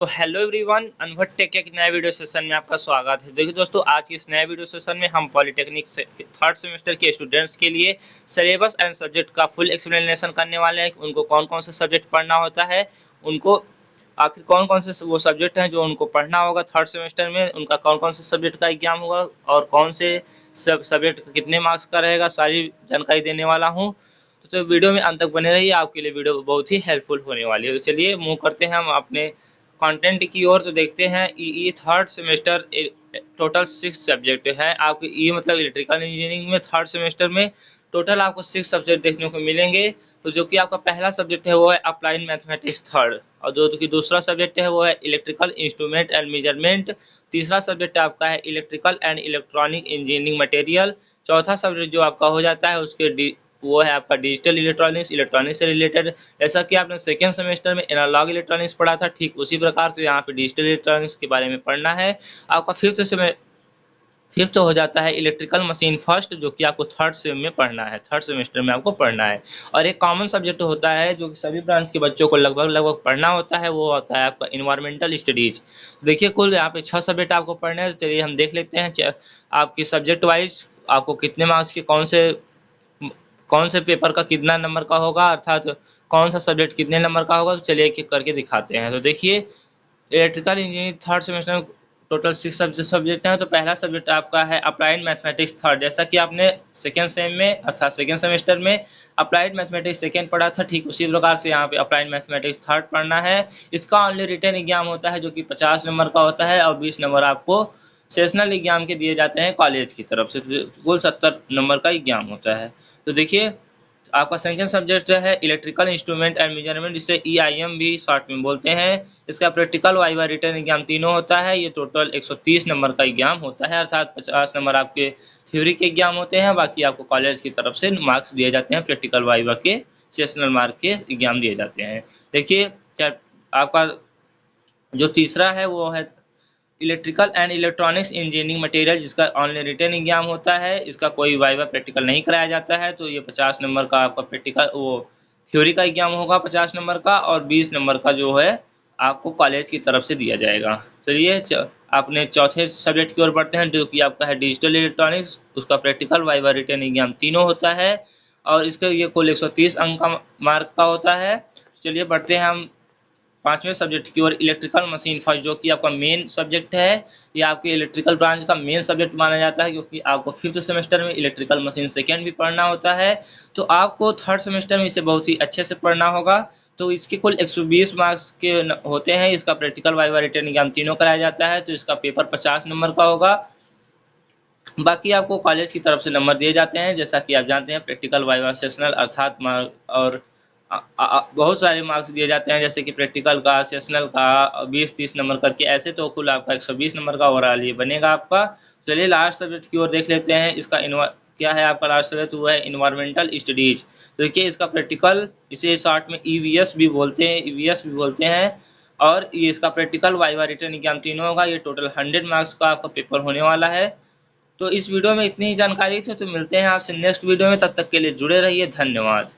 तो hello everyone, अनुभव take के एक नए वीडियो सेशन में आपका स्वागत है। देखिए दोस्तों, आज के इस नए वीडियो सेशन में हम पॉलिटेक्निक से थर्ड सेमेस्टर के स्टूडेंट्स के लिए सिलेबस एंड सब्जेक्ट का फुल एक्सप्लेनेशन करने वाले हैं। उनको कौन कौन से सब्जेक्ट पढ़ना होता है, उनको आखिर कौन कौन से वो सब्जेक्ट हैं जो उनको पढ़ना होगा थर्ड सेमेस्टर में, उनका कौन कौन से सब्जेक्ट का एग्जाम होगा और कौन से सब सब्जेक्ट कितने मार्क्स का रहेगा, सारी जानकारी देने वाला हूँ। तो वीडियो में अंत तक बने रहिए, आपके लिए वीडियो बहुत ही हेल्पफुल होने वाली है। तो चलिए मूव करते हैं हम अपने कंटेंट की ओर। तो देखते हैं ई थर्ड सेमेस्टर टोटल 6 सब्जेक्ट है आपके। ई मतलब इलेक्ट्रिकल इंजीनियरिंग में थर्ड सेमेस्टर में टोटल आपको 6 सब्जेक्ट देखने को मिलेंगे। तो जो कि आपका पहला सब्जेक्ट है वो है अप्लाइड मैथमेटिक्स थर्ड, और जो कि दूसरा सब्जेक्ट है वो है इलेक्ट्रिकल इंस्ट्रूमेंट एंड मेजरमेंट। तीसरा सब्जेक्ट आपका है electrical and electronic engineering material. चौथा सब्जेक्ट जो आपका हो जाता है उसके वो है आपका डिजिटल इलेक्ट्रॉनिक्स, इलेक्ट्रॉनिक्स से रिलेटेड। जैसा कि आपने सेकेंड सेमेस्टर में एनालॉग इलेक्ट्रॉनिक्स पढ़ा था, ठीक उसी प्रकार से यहाँ पे डिजिटल इलेक्ट्रॉनिक्स के बारे में पढ़ना है। आपका फिफ्थ हो जाता है इलेक्ट्रिकल मशीन फर्स्ट, जो कि आपको थर्ड सेम में पढ़ना है, थर्ड सेमेस्टर में आपको पढ़ना है। और एक कॉमन सब्जेक्ट होता है जो कि सभी ब्रांच के बच्चों को लगभग लगभग पढ़ना होता है, वो होता है आपका इन्वायरमेंटल स्टडीज। देखिए कुल यहाँ पे 6 सब्जेक्ट आपको पढ़ने हैं। तो चलिए हम देख लेते हैं आपके सब्जेक्ट वाइज आपको कितने मार्क्स के कौन से पेपर का कितना नंबर का होगा, अर्थात कौन सा सब्जेक्ट कितने नंबर का होगा। तो चलिए एक एक करके दिखाते हैं। तो देखिए इलेक्ट्रिकल इंजीनियरिंग थर्ड सेमेस्टर में टोटल 6 सब्जेक्ट हैं। तो पहला सब्जेक्ट आपका है अप्लाइड मैथमेटिक्स थर्ड। जैसा कि आपने सेकेंड सेम में अर्थात सेकेंड सेमेस्टर में अप्लाइड मैथमेटिक्स सेकेंड पढ़ा था, ठीक उसी प्रकार से यहाँ पे अप्लाइड मैथमेटिक्स थर्ड पढ़ना है। इसका ओनली रिटन एग्जाम होता है जो कि 50 नंबर का होता है, और 20 नंबर आपको सेशनल एग्जाम के दिए जाते हैं कॉलेज की तरफ से। कुल 70 नंबर का एग्जाम होता है। तो देखिए आपका सेकंड सब्जेक्ट है इलेक्ट्रिकल इंस्ट्रूमेंट एंड मेजरमेंट, जिसे EIM भी शॉर्ट में बोलते हैं। इसका प्रैक्टिकल वाइवा रिटर्न एग्जाम तीनों होता है। ये टोटल 130 नंबर का एग्जाम होता है, अर्थात 50 नंबर आपके थ्योरी के एग्जाम होते हैं, बाकी आपको कॉलेज की तरफ से मार्क्स दिए जाते हैं, प्रैक्टिकल वाइवा के सेशनल मार्क के एग्जाम दिए जाते हैं। देखिए क्या आपका जो तीसरा है वो है electrical and electronics engineering material, जिसका ऑनली रिटन एग्जाम होता है। इसका कोई वाइवा प्रैक्टिकल नहीं कराया जाता है। तो ये 50 नंबर का आपका प्रैक्टिकल वो थ्योरी का एग्जाम होगा 50 नंबर का, और 20 नंबर का जो है आपको कॉलेज की तरफ से दिया जाएगा। चलिए अपने चौथे सब्जेक्ट की ओर बढ़ते हैं, जो कि आपका है डिजिटल इलेक्ट्रॉनिक्स। उसका प्रैक्टिकल वाइवा रिटन एग्जाम तीनों होता है, और इसका ये कुल 130 अंक का मार्क का होता है। चलिए बढ़ते हैं हम पांचवें सब्जेक्ट की ओर, इलेक्ट्रिकल मशीन फर्स्ट, जो कि आपका मेन सब्जेक्ट है। ये आपके इलेक्ट्रिकल ब्रांच का मेन सब्जेक्ट माना जाता है, क्योंकि आपको फिफ्थ सेमेस्टर में इलेक्ट्रिकल मशीन सेकेंड भी पढ़ना होता है। तो आपको थर्ड सेमेस्टर में इसे बहुत ही अच्छे से पढ़ना होगा। तो इसके कुल 120 मार्क्स के होते हैं। इसका प्रैक्टिकल वाइवा रिटन एग्जाम तीनों कराया जाता है। तो इसका पेपर 50 नंबर का होगा। बाकी आपको कॉलेज की तरफ से नंबर दिए जाते हैं, जैसा कि आप जानते हैं प्रैक्टिकल वाइवा सेशनल अर्थात और बहुत सारे मार्क्स दिए जाते हैं, जैसे कि प्रैक्टिकल का, सेशनल का 20-30 नंबर करके, ऐसे तो कुल आपका 120 नंबर का ओवरऑल ये बनेगा आपका। चलिए लास्ट सब्जेक्ट की ओर देख लेते हैं। इसका क्या है आपका लास्ट सब्जेक्ट, वो है इन्वायरमेंटल स्टडीज। तो देखिए इसका प्रैक्टिकल, इसे शॉर्ट में EVS भी बोलते हैं, EVS भी बोलते हैं। और ये इसका प्रैक्टिकल वाइवा रिटन एग्जाम तीनों होगा। ये टोटल 100 मार्क्स का आपका पेपर होने वाला है। तो इस वीडियो में इतनी ही जानकारी थी। तो मिलते हैं आपसे नेक्स्ट वीडियो में, तब तक के लिए जुड़े रहिए। धन्यवाद।